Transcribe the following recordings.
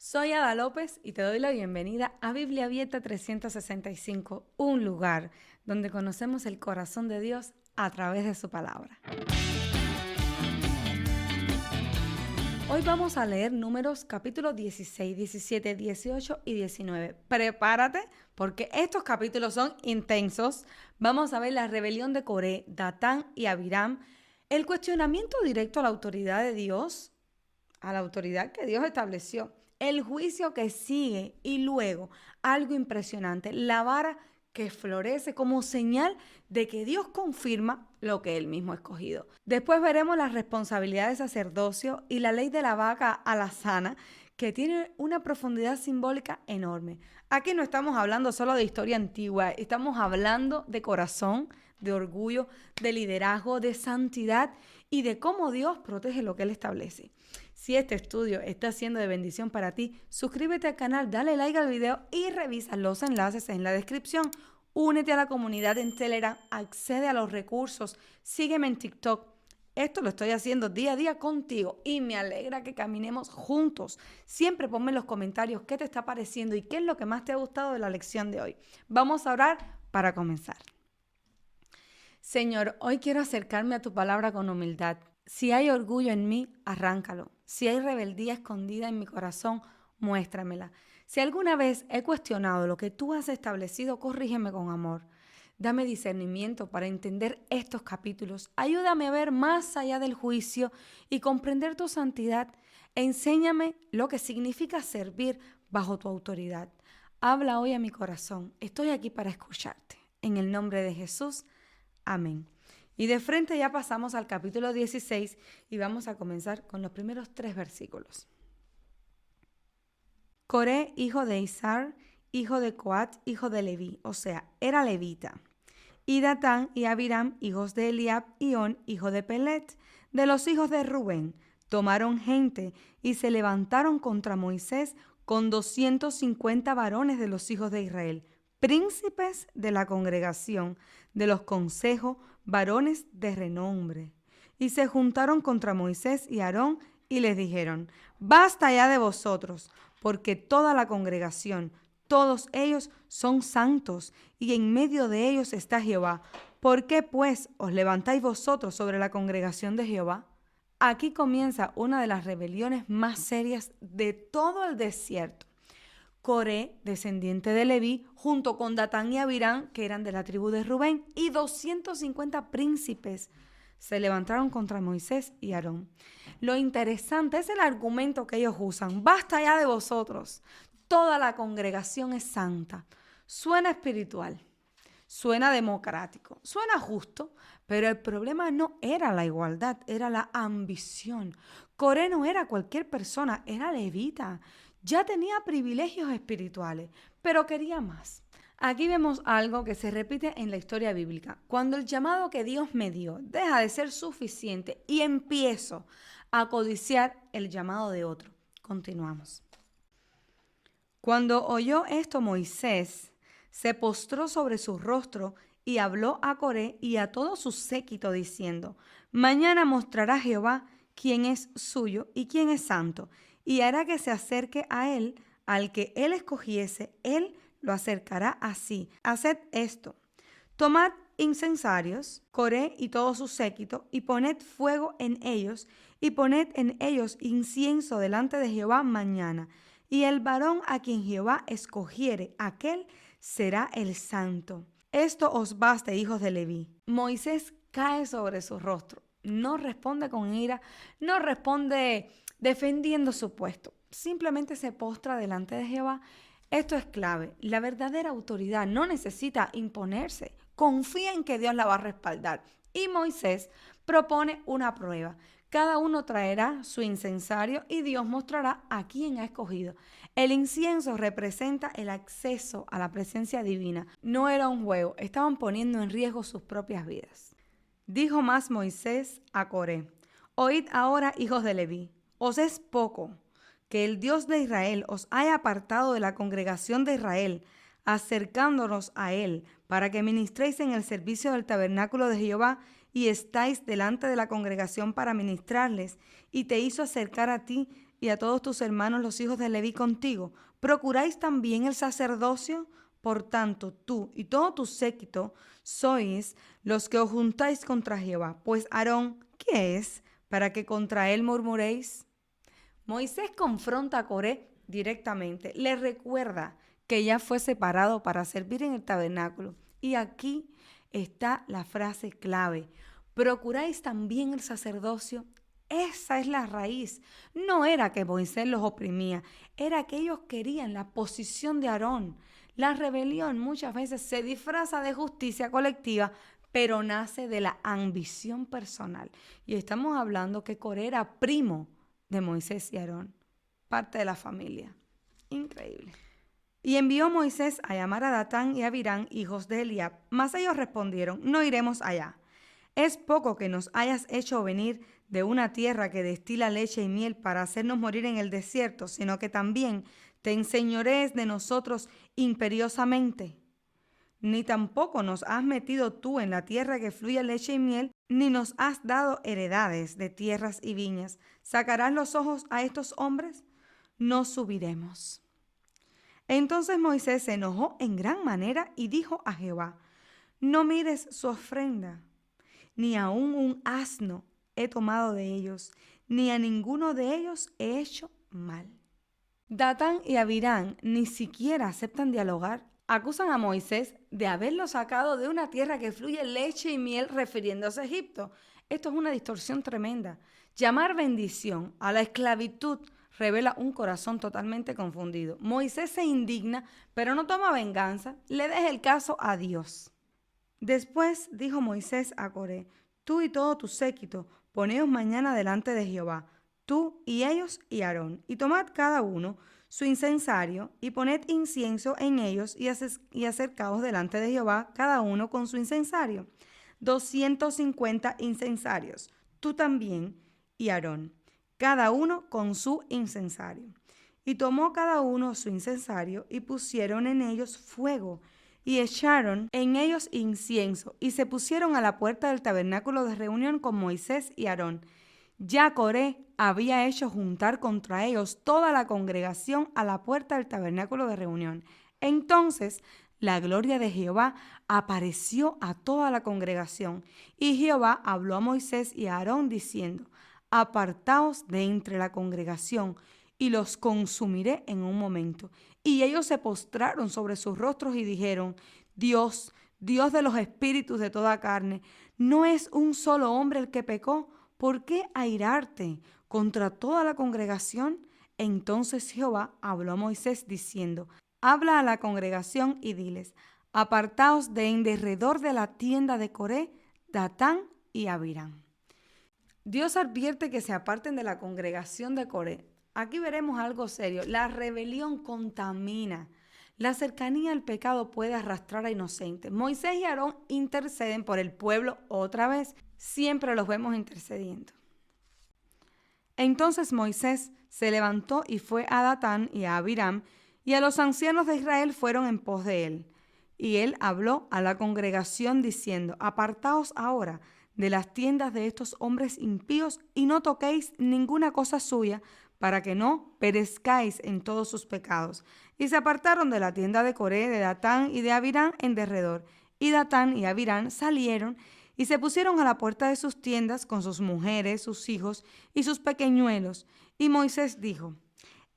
Soy Ada López y te doy la bienvenida a Biblia Abierta 365, un lugar donde conocemos el corazón de Dios a través de su palabra. Hoy vamos a leer Números capítulos 16, 17, 18 y 19. Prepárate porque estos capítulos son intensos. Vamos a ver la rebelión de Coré, Datán y Abiram, el cuestionamiento directo a la autoridad de Dios, a la autoridad que Dios estableció, el juicio que sigue y luego algo impresionante, la vara que florece como señal de que Dios confirma lo que Él mismo ha escogido. Después veremos la responsabilidad de sacerdocio y la ley de la vaca alazana, que tiene una profundidad simbólica enorme. Aquí no estamos hablando solo de historia antigua, estamos hablando de corazón, de orgullo, de liderazgo, de santidad y de cómo Dios protege lo que Él establece. Si este estudio está siendo de bendición para ti, suscríbete al canal, dale like al video y revisa los enlaces en la descripción. Únete a la comunidad en Telegram, accede a los recursos, sígueme en TikTok. Esto lo estoy haciendo día a día contigo y me alegra que caminemos juntos. Siempre ponme en los comentarios qué te está pareciendo y qué es lo que más te ha gustado de la lección de hoy. Vamos a orar para comenzar. Señor, hoy quiero acercarme a tu palabra con humildad. Si hay orgullo en mí, arráncalo. Si hay rebeldía escondida en mi corazón, muéstramela. Si alguna vez he cuestionado lo que tú has establecido, corrígeme con amor. Dame discernimiento para entender estos capítulos. Ayúdame a ver más allá del juicio y comprender tu santidad. Enséñame lo que significa servir bajo tu autoridad. Habla hoy a mi corazón. Estoy aquí para escucharte. En el nombre de Jesús. Amén. Y de frente ya pasamos al capítulo 16 y vamos a comenzar con los primeros 3 versículos. Coré, hijo de Izar, hijo de Coat, hijo de Leví, o sea, era levita. Y Datán y Abiram, hijos de Eliab, y On, hijo de Pelet, de los hijos de Rubén, tomaron gente y se levantaron contra Moisés con 250 varones de los hijos de Israel, príncipes de la congregación, de los consejos, varones de renombre. Y se juntaron contra Moisés y Aarón y les dijeron: basta ya de vosotros, porque toda la congregación, todos ellos son santos, y en medio de ellos está Jehová. ¿Por qué pues os levantáis vosotros sobre la congregación de Jehová? Aquí comienza una de las rebeliones más serias de todo el desierto. Coré, descendiente de Leví, junto con Datán y Abiram, que eran de la tribu de Rubén, y 250 príncipes se levantaron contra Moisés y Aarón. Lo interesante es el argumento que ellos usan: basta ya de vosotros, toda la congregación es santa. Suena espiritual, suena democrático, suena justo, pero el problema no era la igualdad, era la ambición. Coré no era cualquier persona, era levita. Ya tenía privilegios espirituales, pero quería más. Aquí vemos algo que se repite en la historia bíblica. Cuando el llamado que Dios me dio deja de ser suficiente y empiezo a codiciar el llamado de otro. Continuamos. Cuando oyó esto Moisés, se postró sobre su rostro y habló a Coré y a todo su séquito diciendo: mañana mostrará Jehová quién es suyo y quién es santo, y hará que se acerque a él, al que él escogiese, él lo acercará así. Haced esto: tomad incensarios, Coré y todo su séquito, y poned fuego en ellos, y poned en ellos incienso delante de Jehová mañana. Y el varón a quien Jehová escogiere, aquel será el santo. Esto os baste, hijos de Leví. Moisés cae sobre su rostro. No responde con ira, no responde defendiendo su puesto. Simplemente se postra delante de Jehová. Esto es clave. La verdadera autoridad no necesita imponerse. Confía en que Dios la va a respaldar. Y Moisés propone una prueba. Cada uno traerá su incensario y Dios mostrará a quién ha escogido. El incienso representa el acceso a la presencia divina. No era un juego, estaban poniendo en riesgo sus propias vidas. Dijo más Moisés a Coré: oíd ahora, hijos de Leví, os es poco que el Dios de Israel os haya apartado de la congregación de Israel, acercándonos a él, para que ministréis en el servicio del tabernáculo de Jehová, y estáis delante de la congregación para ministrarles, y te hizo acercar a ti y a todos tus hermanos los hijos de Leví contigo. ¿Procuráis también el sacerdocio? Por tanto, tú y todo tu séquito sois los que os juntáis contra Jehová. Pues Aarón, ¿qué es para que contra él murmuréis? Moisés confronta a Coré directamente. Le recuerda que ya fue separado para servir en el tabernáculo. Y aquí está la frase clave. ¿Procuráis también el sacerdocio? Esa es la raíz. No era que Moisés los oprimía, era que ellos querían la posición de Aarón. La rebelión muchas veces se disfraza de justicia colectiva, pero nace de la ambición personal. Y estamos hablando que Coré era primo de Moisés y Aarón, parte de la familia. Increíble. Y envió Moisés a llamar a Datán y a Abirán, hijos de Eliab. Mas ellos respondieron: no iremos allá. Es poco que nos hayas hecho venir de una tierra que destila leche y miel para hacernos morir en el desierto, sino que también te enseñorees de nosotros imperiosamente. Ni tampoco nos has metido tú en la tierra que fluye leche y miel, ni nos has dado heredades de tierras y viñas. ¿Sacarás los ojos a estos hombres? No subiremos. Entonces Moisés se enojó en gran manera y dijo a Jehová: no mires su ofrenda, ni aun un asno he tomado de ellos, ni a ninguno de ellos he hecho mal. Datán y Abirán ni siquiera aceptan dialogar. Acusan a Moisés de haberlo sacado de una tierra que fluye leche y miel, refiriéndose a Egipto. Esto es una distorsión tremenda. Llamar bendición a la esclavitud revela un corazón totalmente confundido. Moisés se indigna, pero no toma venganza. Le deja el caso a Dios. Después dijo Moisés a Coré: tú y todo tu séquito, poneos mañana delante de Jehová, tú y ellos y Aarón, y tomad cada uno su incensario, y poned incienso en ellos, y acercaos delante de Jehová, cada uno con su incensario. 250 incensarios, tú también y Aarón, cada uno con su incensario. Y tomó cada uno su incensario, y pusieron en ellos fuego, y echaron en ellos incienso, y se pusieron a la puerta del tabernáculo de reunión con Moisés y Aarón. Ya Coré había hecho juntar contra ellos toda la congregación a la puerta del tabernáculo de reunión. Entonces la gloria de Jehová apareció a toda la congregación, y Jehová habló a Moisés y a Aarón diciendo: apartaos de entre la congregación, y los consumiré en un momento. Y ellos se postraron sobre sus rostros y dijeron: Dios, Dios de los espíritus de toda carne, ¿no es un solo hombre el que pecó? ¿Por qué airarte contra toda la congregación? Entonces Jehová habló a Moisés diciendo: habla a la congregación y diles: apartaos de en derredor de la tienda de Coré, Datán y Abirán. Dios advierte que se aparten de la congregación de Coré. Aquí veremos algo serio. La rebelión contamina. La cercanía al pecado puede arrastrar a inocentes. Moisés y Aarón interceden por el pueblo otra vez. Siempre los vemos intercediendo. Entonces Moisés se levantó y fue a Datán y a Abirám, y a los ancianos de Israel fueron en pos de él. Y él habló a la congregación diciendo: apartaos ahora de las tiendas de estos hombres impíos y no toquéis ninguna cosa suya, para que no perezcáis en todos sus pecados. Y se apartaron de la tienda de Coré, de Datán y de Abirán en derredor. Y Datán y Abirán salieron y se pusieron a la puerta de sus tiendas con sus mujeres, sus hijos y sus pequeñuelos. Y Moisés dijo: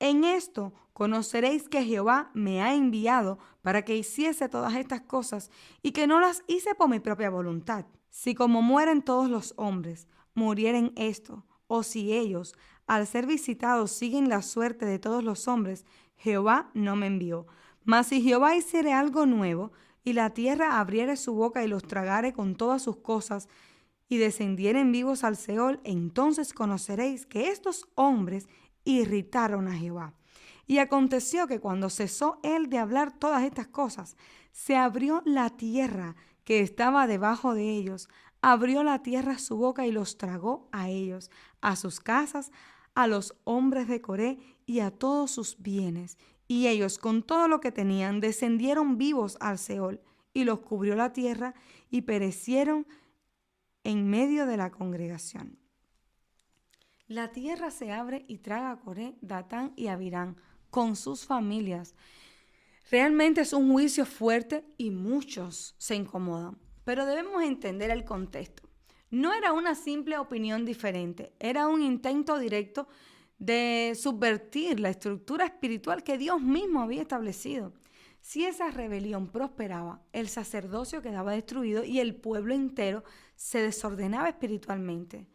en esto conoceréis que Jehová me ha enviado para que hiciese todas estas cosas, y que no las hice por mi propia voluntad. Si como mueren todos los hombres, murieren esto, o si ellos, al ser visitados, siguen la suerte de todos los hombres, Jehová no me envió. Mas si Jehová hiciere algo nuevo, y la tierra abriere su boca y los tragare con todas sus cosas, y descendieren vivos al Seol, entonces conoceréis que estos hombres irritaron a Jehová. Y aconteció que cuando cesó él de hablar todas estas cosas, se abrió la tierra que estaba debajo de ellos, abrió la tierra su boca y los tragó a ellos, a sus casas, a los hombres de Coré y a todos sus bienes. Y ellos con todo lo que tenían descendieron vivos al Seol, y los cubrió la tierra y perecieron en medio de la congregación. La tierra se abre y traga a Coré, Datán y Abirán con sus familias. Realmente es un juicio fuerte y muchos se incomodan. Pero debemos entender el contexto. No era una simple opinión diferente, era un intento directo de subvertir la estructura espiritual que Dios mismo había establecido. Si esa rebelión prosperaba, el sacerdocio quedaba destruido y el pueblo entero se desordenaba espiritualmente.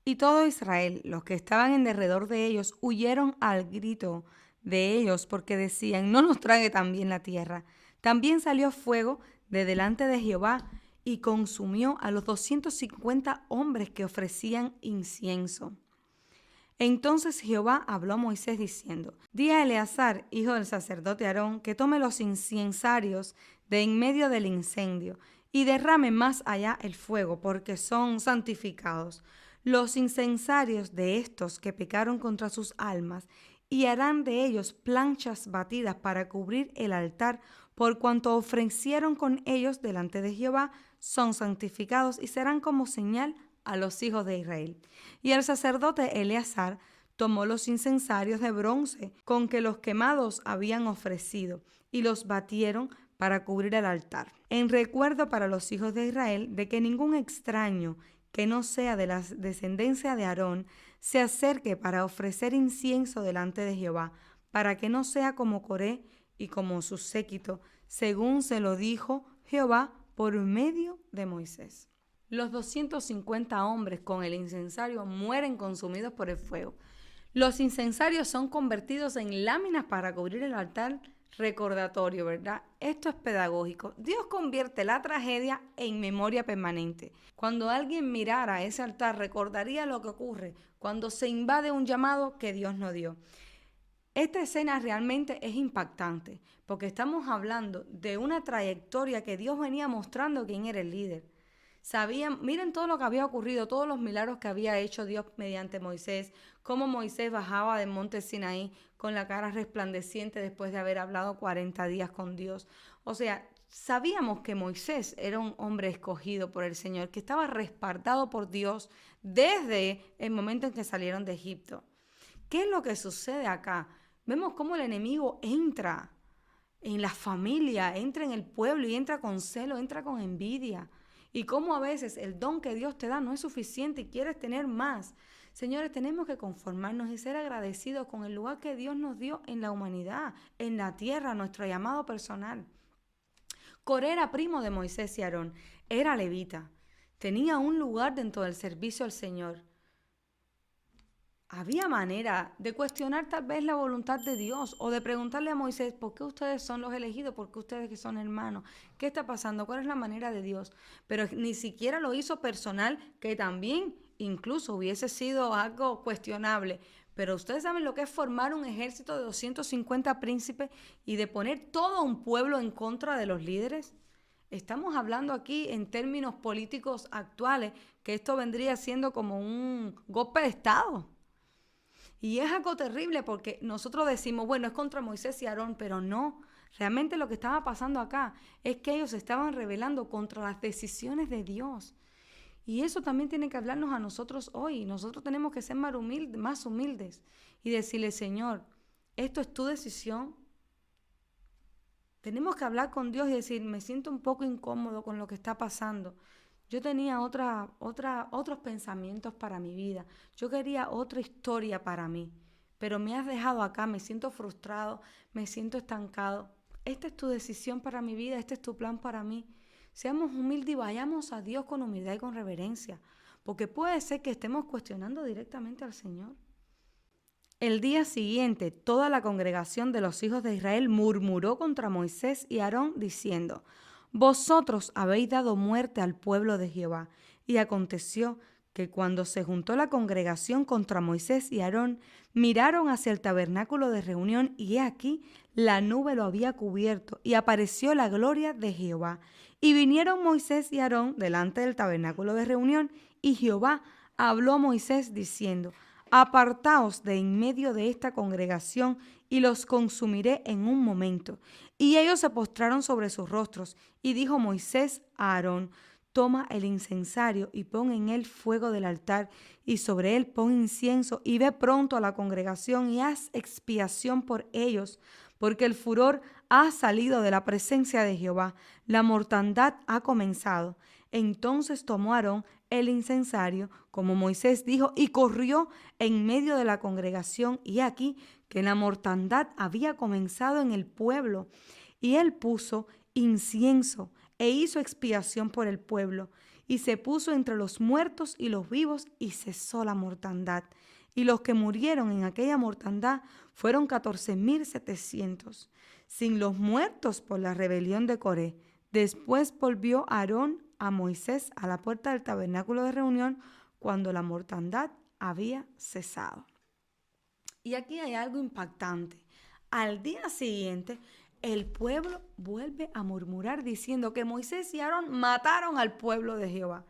Y todo Israel, los que estaban en derredor de ellos, huyeron al grito de ellos porque decían, no nos trague también la tierra. También salió fuego de delante de Jehová y consumió a los 250 hombres que ofrecían incienso. Entonces Jehová habló a Moisés diciendo, di a Eleazar, hijo del sacerdote Aarón, que tome los incensarios de en medio del incendio y derrame más allá el fuego, porque son santificados. Los incensarios de estos que pecaron contra sus almas, y harán de ellos planchas batidas para cubrir el altar, por cuanto ofrecieron con ellos delante de Jehová, son santificados y serán como señal a los hijos de Israel. Y el sacerdote Eleazar tomó los incensarios de bronce con que los quemados habían ofrecido y los batieron para cubrir el altar, en recuerdo para los hijos de Israel de que ningún extraño que no sea de la descendencia de Aarón se acerque para ofrecer incienso delante de Jehová, para que no sea como Coré y como su séquito, según se lo dijo Jehová por medio de Moisés. Los 250 hombres con el incensario mueren consumidos por el fuego. Los incensarios son convertidos en láminas para cubrir el altar recordatorio, ¿verdad? Esto es pedagógico. Dios convierte la tragedia en memoria permanente. Cuando alguien mirara ese altar, recordaría lo que ocurre cuando se invade un llamado que Dios nos dio. Esta escena realmente es impactante, porque estamos hablando de una trayectoria que Dios venía mostrando quién era el líder. Miren todo lo que había ocurrido, todos los milagros que había hecho Dios mediante Moisés, cómo Moisés bajaba del monte Sinaí con la cara resplandeciente después de haber hablado 40 días con Dios. O sea, sabíamos que Moisés era un hombre escogido por el Señor, que estaba respaldado por Dios desde el momento en que salieron de Egipto. ¿Qué es lo que sucede acá? Vemos cómo el enemigo entra en la familia, entra en el pueblo y entra con celo, entra con envidia. Y cómo a veces el don que Dios te da no es suficiente y quieres tener más. Señores, tenemos que conformarnos y ser agradecidos con el lugar que Dios nos dio en la humanidad, en la tierra, nuestro llamado personal. Coré era primo de Moisés y Aarón, era levita, tenía un lugar dentro del servicio al Señor. Había manera de cuestionar tal vez la voluntad de Dios o de preguntarle a Moisés, ¿por qué ustedes son los elegidos? ¿Por qué ustedes que son hermanos? ¿Qué está pasando? ¿Cuál es la manera de Dios? Pero ni siquiera lo hizo personal, que también incluso hubiese sido algo cuestionable. Pero ustedes saben lo que es formar un ejército de 250 príncipes y de poner todo un pueblo en contra de los líderes. Estamos hablando aquí en términos políticos actuales, que esto vendría siendo como un golpe de Estado. Y es algo terrible porque nosotros decimos, bueno, es contra Moisés y Aarón, pero no. Realmente lo que estaba pasando acá es que ellos estaban rebelando contra las decisiones de Dios. Y eso también tiene que hablarnos a nosotros hoy. Nosotros tenemos que ser más humildes y decirle, Señor, esto es tu decisión. Tenemos que hablar con Dios y decir, me siento un poco incómodo con lo que está pasando. Yo tenía otros pensamientos para mi vida. Yo quería otra historia para mí. Pero me has dejado acá, me siento frustrado, me siento estancado. Esta es tu decisión para mi vida, este es tu plan para mí. Seamos humildes y vayamos a Dios con humildad y con reverencia. Porque puede ser que estemos cuestionando directamente al Señor. El día siguiente, toda la congregación de los hijos de Israel murmuró contra Moisés y Aarón, diciendo, vosotros habéis dado muerte al pueblo de Jehová. Y aconteció que cuando se juntó la congregación contra Moisés y Aarón, miraron hacia el tabernáculo de reunión, y he aquí, la nube lo había cubierto, y apareció la gloria de Jehová. Y vinieron Moisés y Aarón delante del tabernáculo de reunión, y Jehová habló a Moisés diciendo, apartaos de en medio de esta congregación, y los consumiré en un momento. Y ellos se postraron sobre sus rostros, y dijo Moisés a Aarón, toma el incensario y pon en él fuego del altar, y sobre él pon incienso, y ve pronto a la congregación y haz expiación por ellos, porque el furor ha salido de la presencia de Jehová, la mortandad ha comenzado. Entonces tomó Aarón el incensario, como Moisés dijo, y corrió en medio de la congregación, y aquí que la mortandad había comenzado en el pueblo, y él puso incienso e hizo expiación por el pueblo, y se puso entre los muertos y los vivos, y cesó la mortandad. Y los que murieron en aquella mortandad fueron 14,700, sin los muertos por la rebelión de Coré. Después volvió Aarón a Moisés a la puerta del tabernáculo de reunión cuando la mortandad había cesado. Y aquí hay algo impactante. Al día siguiente, el pueblo vuelve a murmurar diciendo que Moisés y Aarón mataron al pueblo de Jehová.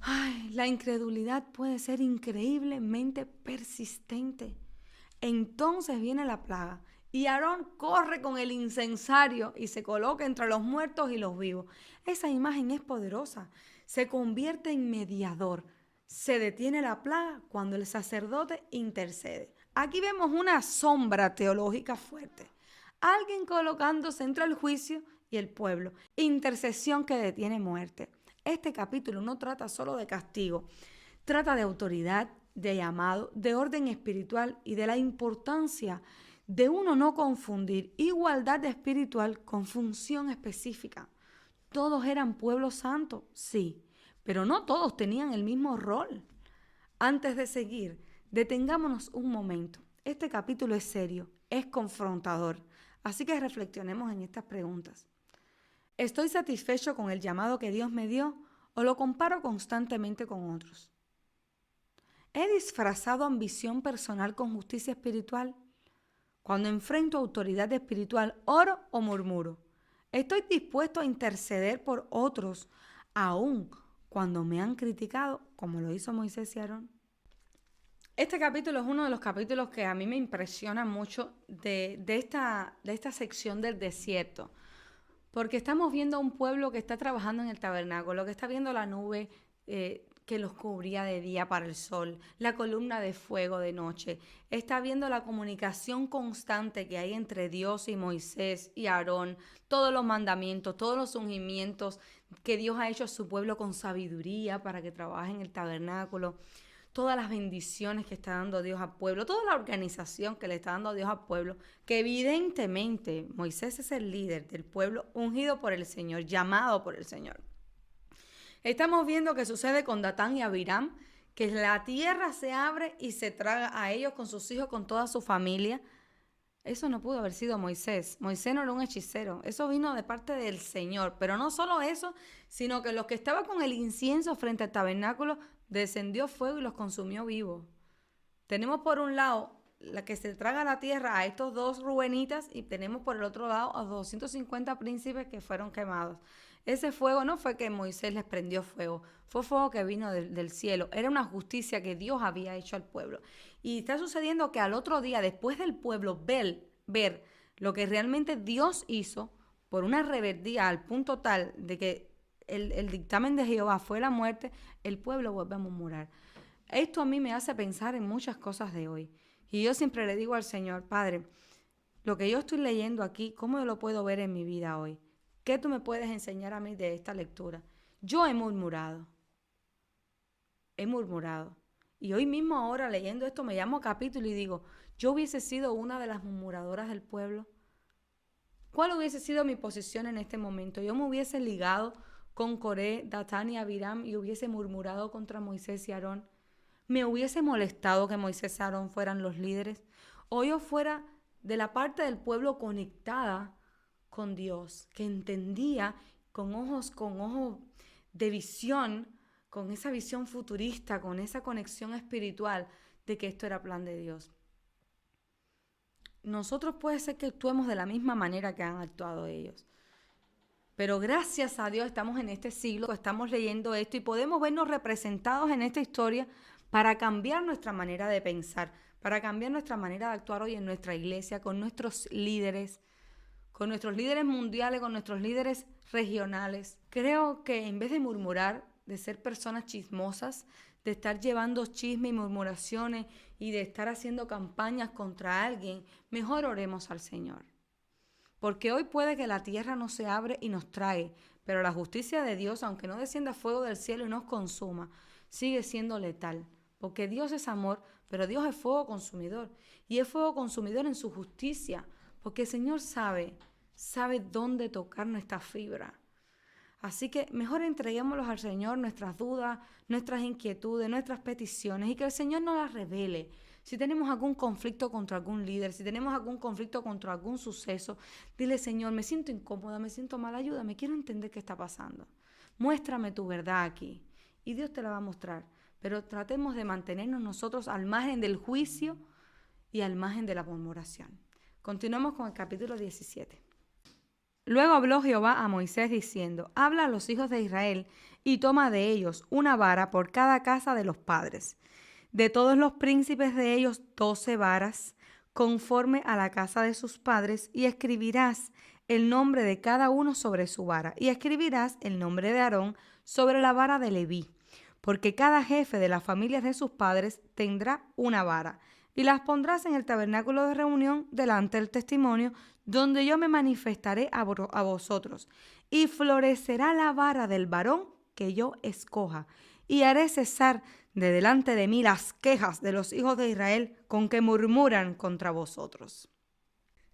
Ay, la incredulidad puede ser increíblemente persistente. Entonces viene la plaga y Aarón corre con el incensario y se coloca entre los muertos y los vivos. Esa imagen es poderosa. Se convierte en mediador. Se detiene la plaga cuando el sacerdote intercede. Aquí vemos una sombra teológica fuerte. Alguien colocándose entre el juicio y el pueblo. Intercesión que detiene muerte. Este capítulo no trata solo de castigo. Trata de autoridad, de llamado, de orden espiritual y de la importancia de uno no confundir igualdad espiritual con función específica. Todos eran pueblo santo, sí, pero no todos tenían el mismo rol. Antes de seguir, detengámonos un momento. Este capítulo es serio, es confrontador, así que reflexionemos en estas preguntas. ¿Estoy satisfecho con el llamado que Dios me dio o lo comparo constantemente con otros? ¿He disfrazado ambición personal con justicia espiritual? Cuando enfrento autoridad espiritual, ¿oro o murmuro? ¿Estoy dispuesto a interceder por otros, aun cuando me han criticado, como lo hizo Moisés y Aarón? Este capítulo es uno de los capítulos que a mí me impresiona mucho de esta sección del desierto, porque estamos viendo a un pueblo que está trabajando en el tabernáculo, que está viendo la nube que los cubría de día para el sol, la columna de fuego de noche. Está viendo la comunicación constante que hay entre Dios y Moisés y Aarón, todos los mandamientos, todos los ungimientos que Dios ha hecho a su pueblo con sabiduría para que trabaje en el tabernáculo, todas las bendiciones que está dando Dios al pueblo, toda la organización que le está dando Dios al pueblo, que evidentemente Moisés es el líder del pueblo ungido por el Señor, llamado por el Señor. Estamos viendo que sucede con Datán y Abiram, que la tierra se abre y se traga a ellos con sus hijos, con toda su familia. Eso no pudo haber sido Moisés. Moisés no era un hechicero. Eso vino de parte del Señor. Pero no solo eso, sino que los que estaban con el incienso frente al tabernáculo, descendió fuego y los consumió vivos. Tenemos por un lado la que se traga la tierra a estos dos rubenitas y tenemos por el otro lado a 250 príncipes que fueron quemados. Ese fuego no fue que Moisés les prendió fuego, fue fuego que vino del cielo. Era una justicia que Dios había hecho al pueblo. Y está sucediendo que al otro día, después del pueblo ver lo que realmente Dios hizo, por una rebeldía al punto tal de que el dictamen de Jehová fue la muerte, el pueblo vuelve a murmurar. Esto a mí me hace pensar en muchas cosas de hoy. Y yo siempre le digo al Señor, Padre, lo que yo estoy leyendo aquí, ¿cómo yo lo puedo ver en mi vida hoy? ¿Qué tú me puedes enseñar a mí de esta lectura? Yo he murmurado. Y hoy mismo ahora leyendo esto me llamo a capítulo y digo, yo hubiese sido una de las murmuradoras del pueblo. ¿Cuál hubiese sido mi posición en este momento? Yo me hubiese ligado con Coré, Datán y Abiram y hubiese murmurado contra Moisés y Aarón. ¿Me hubiese molestado que Moisés y Aarón fueran los líderes? ¿O yo fuera de la parte del pueblo conectada con Dios, que entendía con ojos de visión, con esa visión futurista, con esa conexión espiritual de que esto era plan de Dios? Nosotros puede ser que actuemos de la misma manera que han actuado ellos. Pero gracias a Dios estamos en este siglo, estamos leyendo esto y podemos vernos representados en esta historia para cambiar nuestra manera de pensar, para cambiar nuestra manera de actuar hoy en nuestra iglesia, con nuestros líderes, con nuestros líderes mundiales, con nuestros líderes regionales. Creo que en vez de murmurar, de ser personas chismosas, de estar llevando chisme y murmuraciones y de estar haciendo campañas contra alguien, mejor oremos al Señor. Porque hoy puede que la tierra no se abre y nos trague, pero la justicia de Dios, aunque no descienda fuego del cielo y nos consuma, sigue siendo letal. Porque Dios es amor, pero Dios es fuego consumidor. Y es fuego consumidor en su justicia, porque el Señor sabe dónde tocar nuestra fibra. Así que mejor entreguémoslos al Señor nuestras dudas, nuestras inquietudes, nuestras peticiones y que el Señor nos las revele. Si tenemos algún conflicto contra algún líder, si tenemos algún conflicto contra algún suceso, dile: Señor, me siento incómoda, me siento mal, ayúdame, quiero entender qué está pasando. Muéstrame tu verdad aquí. Y Dios te la va a mostrar. Pero tratemos de mantenernos nosotros al margen del juicio y al margen de la murmuración. Continuamos con el capítulo 17. Luego habló Jehová a Moisés diciendo: habla a los hijos de Israel y toma de ellos una vara por cada casa de los padres. De todos los príncipes de ellos 12 varas, conforme a la casa de sus padres, y escribirás el nombre de cada uno sobre su vara, y escribirás el nombre de Aarón sobre la vara de Leví, porque cada jefe de las familias de sus padres tendrá una vara, y las pondrás en el tabernáculo de reunión delante del testimonio, donde yo me manifestaré a vosotros, y florecerá la vara del varón que yo escoja, y haré cesar de delante de mí las quejas de los hijos de Israel con que murmuran contra vosotros.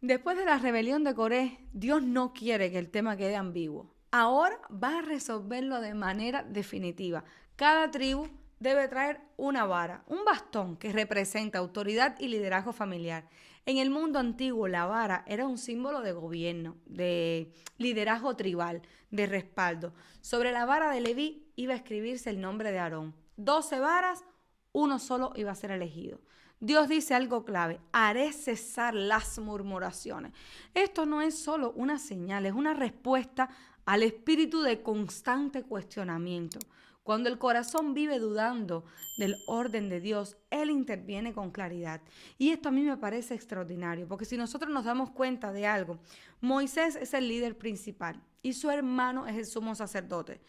Después de la rebelión de Coré, Dios no quiere que el tema quede ambiguo. Ahora va a resolverlo de manera definitiva. Cada tribu debe traer una vara, un bastón que representa autoridad y liderazgo familiar. En el mundo antiguo, la vara era un símbolo de gobierno, de liderazgo tribal, de respaldo. Sobre la vara de Leví iba a escribirse el nombre de Aarón. 12 varas, uno solo iba a ser elegido. Dios dice algo clave: haré cesar las murmuraciones. Esto no es solo una señal, es una respuesta al espíritu de constante cuestionamiento. Cuando el corazón vive dudando del orden de Dios, Él interviene con claridad. Y esto a mí me parece extraordinario, porque si nosotros nos damos cuenta de algo, Moisés es el líder principal y su hermano es el sumo sacerdote.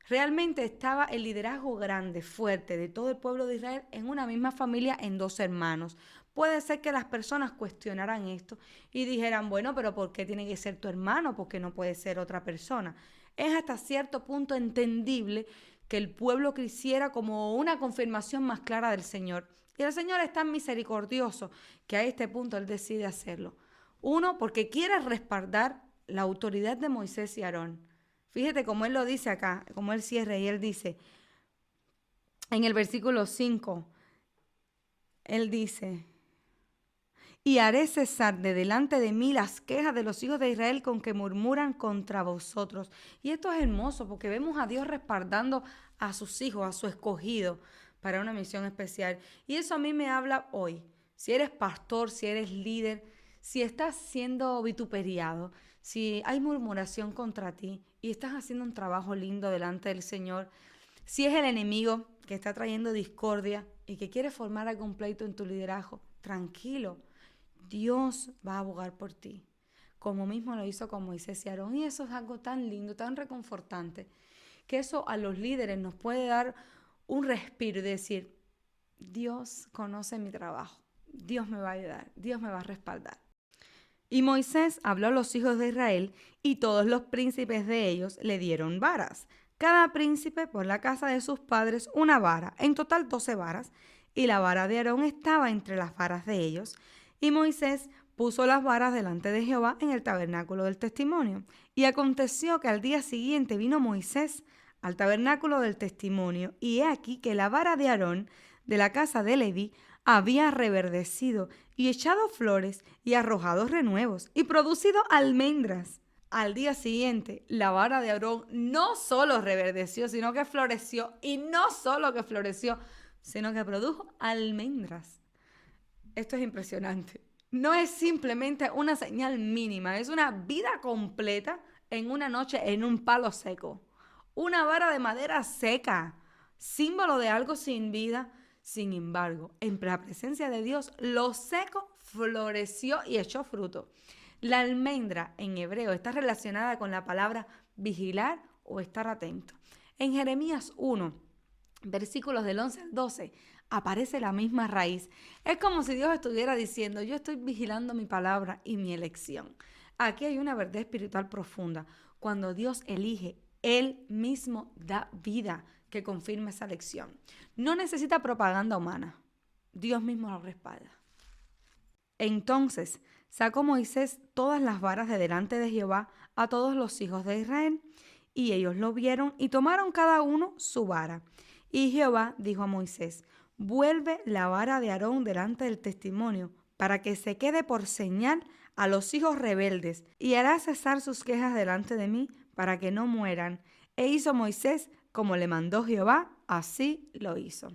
Realmente estaba el liderazgo grande, fuerte de todo el pueblo de Israel en una misma familia, en 2 hermanos. Puede ser que las personas cuestionaran esto y dijeran: bueno, pero ¿por qué tiene que ser tu hermano? ¿Por qué no puede ser otra persona? Es hasta cierto punto entendible que el pueblo quisiera como una confirmación más clara del Señor. Y el Señor es tan misericordioso que a este punto Él decide hacerlo. Uno, porque quiere respaldar la autoridad de Moisés y Aarón. Fíjate cómo Él lo dice acá, cómo Él cierra, y Él dice, en el versículo 5, Él dice: y haré cesar de delante de mí las quejas de los hijos de Israel con que murmuran contra vosotros. Y esto es hermoso porque vemos a Dios respaldando a sus hijos, a su escogido, para una misión especial. Y eso a mí me habla hoy. Si eres pastor, si eres líder, si estás siendo vituperiado, si hay murmuración contra ti y estás haciendo un trabajo lindo delante del Señor, si es el enemigo que está trayendo discordia y que quiere formar algún pleito en tu liderazgo, tranquilo. Dios va a abogar por ti, como mismo lo hizo con Moisés y Aarón. Y eso es algo tan lindo, tan reconfortante, que eso a los líderes nos puede dar un respiro y decir: Dios conoce mi trabajo, Dios me va a ayudar, Dios me va a respaldar. Y Moisés habló a los hijos de Israel, y todos los príncipes de ellos le dieron varas. Cada príncipe por la casa de sus padres una vara, en total 12 varas, y la vara de Aarón estaba entre las varas de ellos. Y Moisés puso las varas delante de Jehová en el tabernáculo del testimonio. Y aconteció que al día siguiente vino Moisés al tabernáculo del testimonio, y he aquí que la vara de Aarón de la casa de Leví había reverdecido y echado flores y arrojado renuevos y producido almendras. Al día siguiente, la vara de Aarón no solo reverdeció, sino que floreció, y no solo que floreció, sino que produjo almendras. Esto es impresionante. No es simplemente una señal mínima, es una vida completa en una noche en un palo seco. Una vara de madera seca, símbolo de algo sin vida. Sin embargo, en la presencia de Dios, lo seco floreció y echó fruto. La almendra en hebreo está relacionada con la palabra vigilar o estar atento. En Jeremías 1, versículos del 11 al 12, aparece la misma raíz. Es como si Dios estuviera diciendo, yo estoy vigilando mi palabra y mi elección. Aquí hay una verdad espiritual profunda. Cuando Dios elige, Él mismo da vida que confirma esa elección. No necesita propaganda humana. Dios mismo lo respalda. Entonces sacó Moisés todas las varas de delante de Jehová a todos los hijos de Israel, y ellos lo vieron y tomaron cada uno su vara. Y Jehová dijo a Moisés, vuelve la vara de Aarón delante del testimonio, para que se quede por señal a los hijos rebeldes, y hará cesar sus quejas delante de mí, para que no mueran. E hizo Moisés como le mandó Jehová, así lo hizo.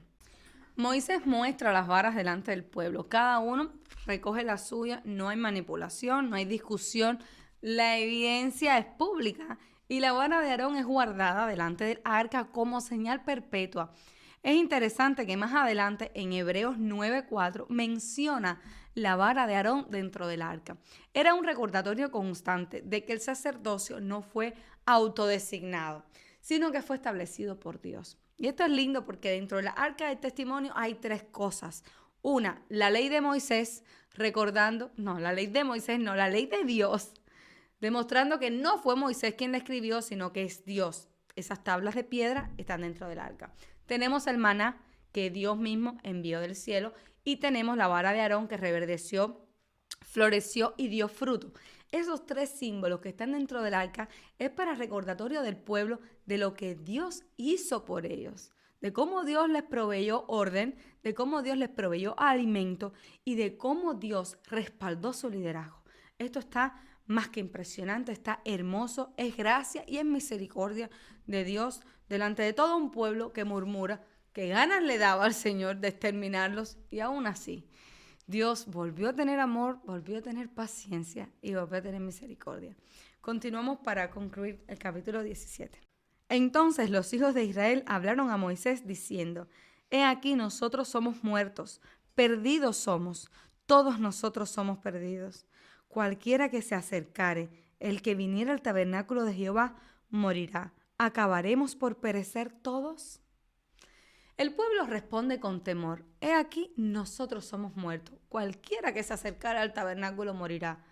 Moisés muestra las varas delante del pueblo. Cada uno recoge la suya, no hay manipulación, no hay discusión. La evidencia es pública y la vara de Aarón es guardada delante del arca como señal perpetua. Es interesante que más adelante en Hebreos 9:4 menciona la vara de Aarón dentro del arca. Era un recordatorio constante de que el sacerdocio no fue autodesignado, sino que fue establecido por Dios. Y esto es lindo porque dentro de la arca del testimonio hay tres cosas. Una, la ley de Moisés, la ley de Dios, demostrando que no fue Moisés quien la escribió, sino que es Dios. Esas tablas de piedra están dentro del arca. Tenemos el maná que Dios mismo envió del cielo y tenemos la vara de Aarón que reverdeció, floreció y dio fruto. Esos tres símbolos que están dentro del arca es para recordatorio del pueblo de lo que Dios hizo por ellos, de cómo Dios les proveyó orden, de cómo Dios les proveyó alimento y de cómo Dios respaldó su liderazgo. Esto está más que impresionante, está hermoso, es gracia y es misericordia de Dios delante de todo un pueblo que murmura, que ganas le daba al Señor de exterminarlos y aún así Dios volvió a tener amor, volvió a tener paciencia y volvió a tener misericordia. Continuamos para concluir el capítulo 17. Entonces los hijos de Israel hablaron a Moisés diciendo, he aquí nosotros somos muertos, perdidos somos, todos nosotros somos perdidos. Cualquiera que se acercare, el que viniera al tabernáculo de Jehová, morirá. ¿Acabaremos por perecer todos? El pueblo responde con temor, he aquí nosotros somos muertos, cualquiera que se acercara al tabernáculo morirá.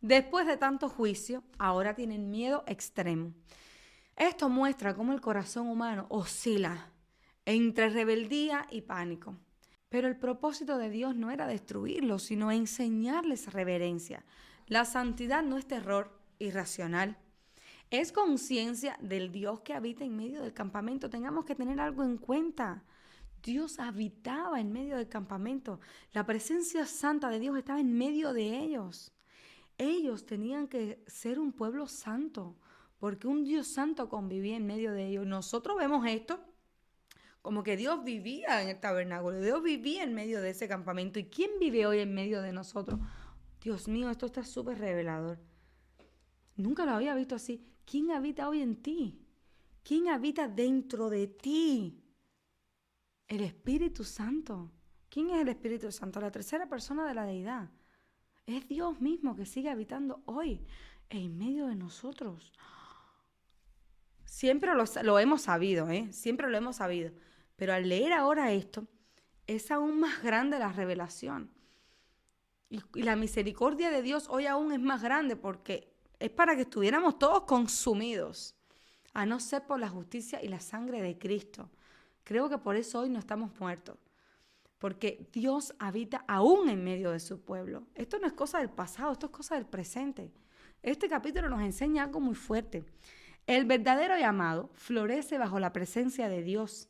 Después de tanto juicio, ahora tienen miedo extremo. Esto muestra cómo el corazón humano oscila entre rebeldía y pánico. Pero el propósito de Dios no era destruirlos, sino enseñarles reverencia. La santidad no es terror irracional. Es conciencia del Dios que habita en medio del campamento. Tengamos que tener algo en cuenta. Dios habitaba en medio del campamento. La presencia santa de Dios estaba en medio de ellos. Ellos tenían que ser un pueblo santo, porque un Dios santo convivía en medio de ellos. Nosotros vemos esto como que Dios vivía en el tabernáculo, Dios vivía en medio de ese campamento. ¿Y quién vive hoy en medio de nosotros? Dios mío, esto está súper revelador. Nunca lo había visto así. ¿Quién habita hoy en ti? ¿Quién habita dentro de ti? El Espíritu Santo. ¿Quién es el Espíritu Santo? La tercera persona de la deidad. Es Dios mismo que sigue habitando hoy en medio de nosotros. Siempre lo hemos sabido, siempre lo hemos sabido. Pero al leer ahora esto, es aún más grande la revelación. Y la misericordia de Dios hoy aún es más grande porque es para que estuviéramos todos consumidos, a no ser por la justicia y la sangre de Cristo. Creo que por eso hoy no estamos muertos, porque Dios habita aún en medio de su pueblo. Esto no es cosa del pasado, esto es cosa del presente. Este capítulo nos enseña algo muy fuerte. El verdadero llamado florece bajo la presencia de Dios.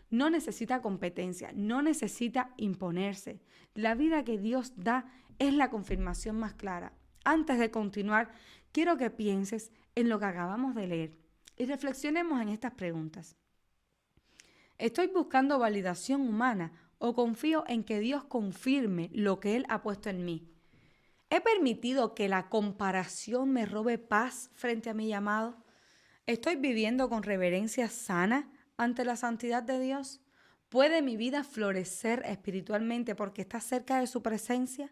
No necesita competencia, no necesita imponerse. La vida que Dios da es la confirmación más clara. Antes de continuar, quiero que pienses en lo que acabamos de leer y reflexionemos en estas preguntas. ¿Estoy buscando validación humana o confío en que Dios confirme lo que Él ha puesto en mí? ¿He permitido que la comparación me robe paz frente a mi llamado? ¿Estoy viviendo con reverencia sana ante la santidad de Dios? ¿Puede mi vida florecer espiritualmente porque está cerca de su presencia?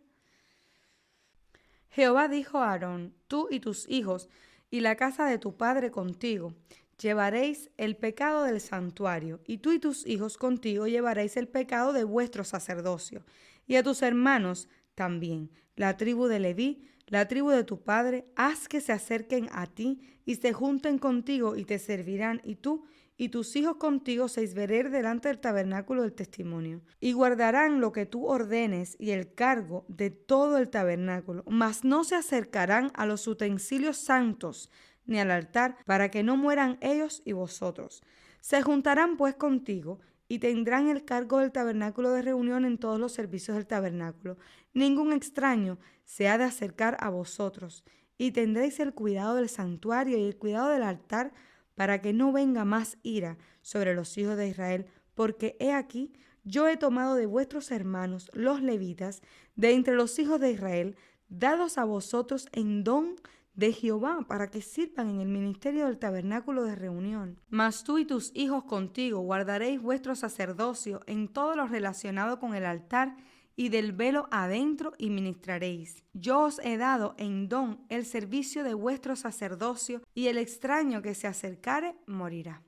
Jehová dijo a Aarón: tú y tus hijos y la casa de tu padre contigo llevaréis el pecado del santuario, y tú y tus hijos contigo llevaréis el pecado de vuestro sacerdocio, y a tus hermanos también, la tribu de Leví, la tribu de tu padre, haz que se acerquen a ti y se junten contigo y te servirán, y tú y tus hijos contigo seis verer delante del tabernáculo del testimonio, y guardarán lo que tú ordenes y el cargo de todo el tabernáculo, mas no se acercarán a los utensilios santos ni al altar, para que no mueran ellos y vosotros. Se juntarán pues contigo y tendrán el cargo del tabernáculo de reunión en todos los servicios del tabernáculo. Ningún extraño se ha de acercar a vosotros, y tendréis el cuidado del santuario y el cuidado del altar, para que no venga más ira sobre los hijos de Israel, porque he aquí, yo he tomado de vuestros hermanos, los levitas, de entre los hijos de Israel, dados a vosotros en don de Jehová, para que sirvan en el ministerio del tabernáculo de reunión. Mas tú y tus hijos contigo guardaréis vuestro sacerdocio en todo lo relacionado con el altar y del velo adentro, y ministraréis. Yo os he dado en don el servicio de vuestro sacerdocio, y el extraño que se acercare morirá.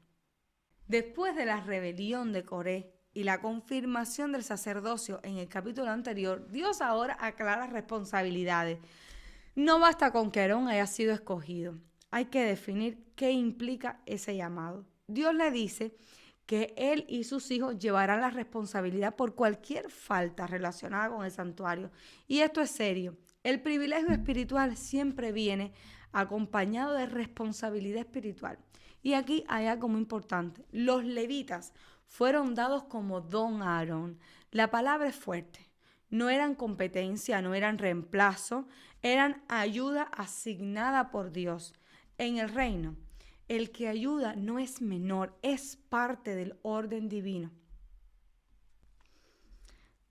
Después de la rebelión de Coré y la confirmación del sacerdocio en el capítulo anterior, Dios ahora aclara responsabilidades. No basta con que Aarón haya sido escogido. Hay que definir qué implica ese llamado. Dios le dice que él y sus hijos llevarán la responsabilidad por cualquier falta relacionada con el santuario. Y esto es serio. El privilegio espiritual siempre viene acompañado de responsabilidad espiritual. Y aquí hay algo muy importante. Los levitas fueron dados como don a Aarón. La palabra es fuerte. No eran competencia, no eran reemplazo, eran ayuda asignada por Dios. En el reino, el que ayuda no es menor, es parte del orden divino.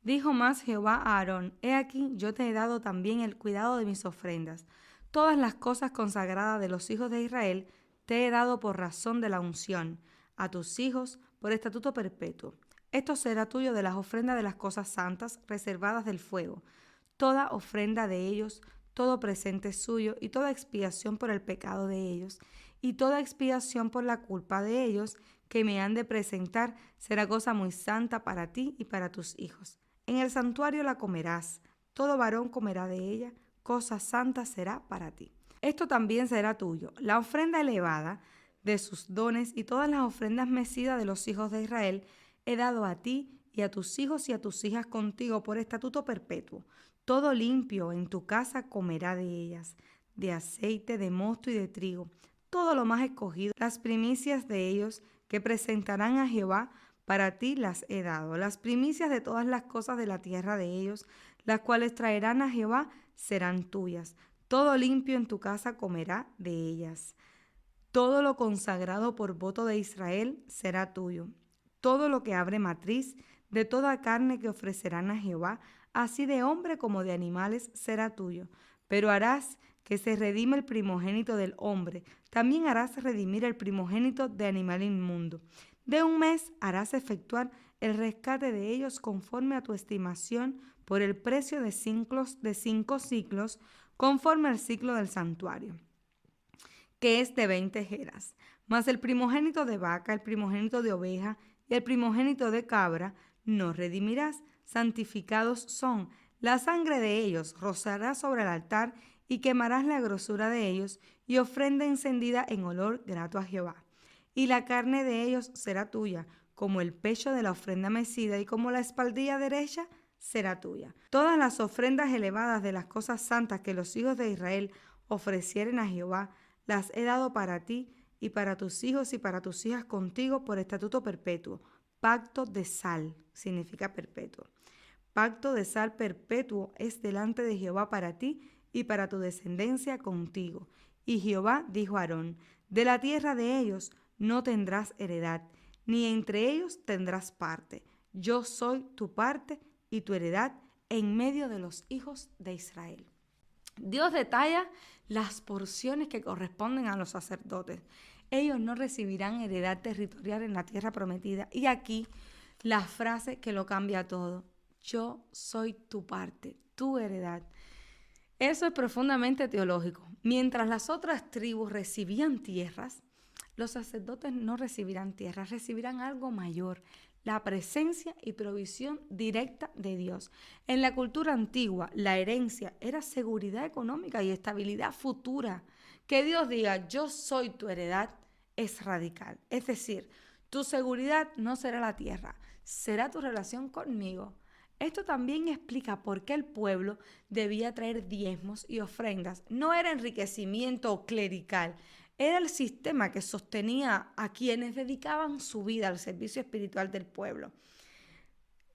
Dijo más Jehová a Aarón: he aquí, yo te he dado también el cuidado de mis ofrendas. Todas las cosas consagradas de los hijos de Israel te he dado por razón de la unción, a tus hijos por estatuto perpetuo. Esto será tuyo de las ofrendas de las cosas santas reservadas del fuego. Toda ofrenda de ellos, todo presente suyo, y toda expiación por el pecado de ellos, y toda expiación por la culpa de ellos, que me han de presentar, será cosa muy santa para ti y para tus hijos. En el santuario la comerás, todo varón comerá de ella, cosa santa será para ti. Esto también será tuyo, la ofrenda elevada de sus dones y todas las ofrendas mecidas de los hijos de Israel, he dado a ti y a tus hijos y a tus hijas contigo por estatuto perpetuo. Todo limpio en tu casa comerá de ellas, de aceite, de mosto y de trigo, todo lo más escogido. Las primicias de ellos que presentarán a Jehová, para ti las he dado. Las primicias de todas las cosas de la tierra de ellos, las cuales traerán a Jehová, serán tuyas. Todo limpio en tu casa comerá de ellas. Todo lo consagrado por voto de Israel será tuyo. Todo lo que abre matriz, de toda carne que ofrecerán a Jehová, así de hombre como de animales, será tuyo. Pero harás que se redime el primogénito del hombre. También harás redimir el primogénito de animal inmundo. De un mes harás efectuar el rescate de ellos conforme a tu estimación, por el precio de 5 siclos, conforme al ciclo del santuario, que es de 20 geras. Mas el primogénito de vaca, el primogénito de oveja y el primogénito de cabra no redimirás, santificados son. La sangre de ellos rociarás sobre el altar y quemarás la grosura de ellos y ofrenda encendida en olor grato a Jehová. Y la carne de ellos será tuya, como el pecho de la ofrenda mecida y como la espaldilla derecha será tuya. Todas las ofrendas elevadas de las cosas santas que los hijos de Israel ofrecieren a Jehová, las he dado para ti y para tus hijos y para tus hijas contigo por estatuto perpetuo. Pacto de sal significa perpetuo. Pacto de sal perpetuo es delante de Jehová para ti y para tu descendencia contigo. Y Jehová dijo a Aarón: de la tierra de ellos no tendrás heredad, ni entre ellos tendrás parte. Yo soy tu parte y tu heredad en medio de los hijos de Israel. Dios detalla las porciones que corresponden a los sacerdotes. Ellos no recibirán heredad territorial en la tierra prometida. Y aquí la frase que lo cambia todo: yo soy tu parte, tu heredad. Eso es profundamente teológico. Mientras las otras tribus recibían tierras, los sacerdotes no recibirán tierras, recibirán algo mayor, la presencia y provisión directa de Dios. En la cultura antigua, la herencia era seguridad económica y estabilidad futura. Que Dios diga, yo soy tu heredad, es radical. Es decir, tu seguridad no será la tierra, será tu relación conmigo. Esto también explica por qué el pueblo debía traer diezmos y ofrendas. No era enriquecimiento clerical, era el sistema que sostenía a quienes dedicaban su vida al servicio espiritual del pueblo.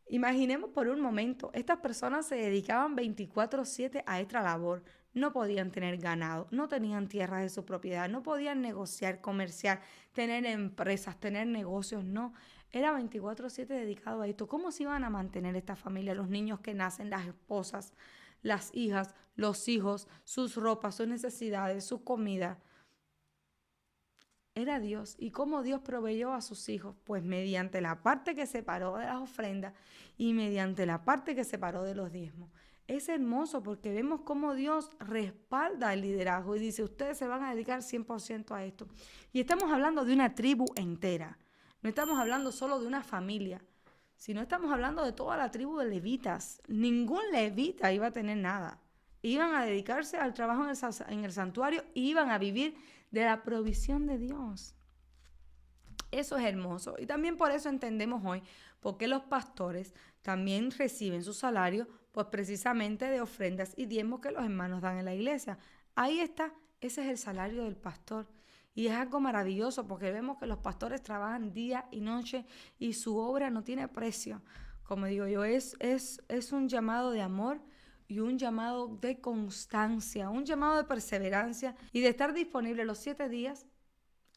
Imaginemos por un momento, estas personas se dedicaban 24/7 a esta labor. No podían tener ganado, no tenían tierras de su propiedad, no podían negociar, comerciar, tener empresas, tener negocios, no. Era 24/7 dedicado a esto. ¿Cómo se iban a mantener esta familia, los niños que nacen, las esposas, las hijas, los hijos, sus ropas, sus necesidades, su comida? Era Dios. ¿Y cómo Dios proveyó a sus hijos? Pues mediante la parte que separó de las ofrendas y mediante la parte que separó de los diezmos. Es hermoso porque vemos cómo Dios respalda el liderazgo y dice, ustedes se van a dedicar 100% a esto. Y estamos hablando de una tribu entera. No estamos hablando solo de una familia, sino estamos hablando de toda la tribu de levitas. Ningún levita iba a tener nada. Iban a dedicarse al trabajo en el santuario y iban a vivir de la provisión de Dios. Eso es hermoso. Y también por eso entendemos hoy por qué los pastores también reciben su salario, pues precisamente de ofrendas y diezmos que los hermanos dan en la iglesia. Ahí está, ese es el salario del pastor. Y es algo maravilloso porque vemos que los pastores trabajan día y noche y su obra no tiene precio. Como digo yo, es un llamado de amor y un llamado de constancia, un llamado de perseverancia y de estar disponible los 7 días,